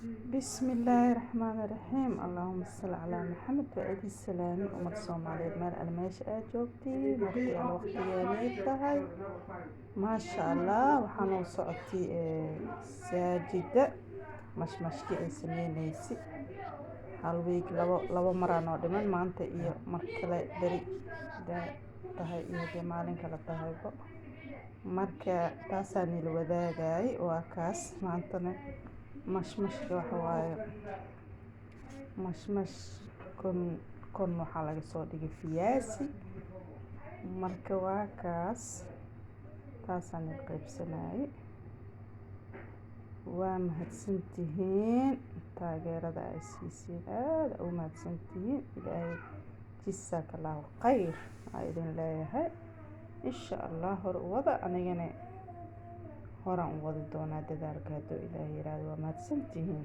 بسم الله الرحمن الرحيم اللهم صل على محمد وعليه السلام أمد الصومالية مال الماش أجوبتي مرتي على وقت يانيتهاي ما شاء الله وحنو صعتي ساجدة مشكي سمينيسي halweek labo maraan oo dhiman maanta iyo mar kale beri tahay iyo dee maalin kale tahayba marka taasaan ila wadaagay waa kaas maantana mashmashka waxa waaye mashmash kon waxaa laga soo dhigay fiyaasi marka waa kaas taasaan ila qaybsanayay waa mahadsantihiin taageerada ay siiseen aad u mahadsantihiin ilaahay jisaaka allahu khayr aa idin leeyahay insha allah hor wada anigana horaan u wadi doonaa dadaalka hadduu ilaahay yiraahdo waa mahadsantihiin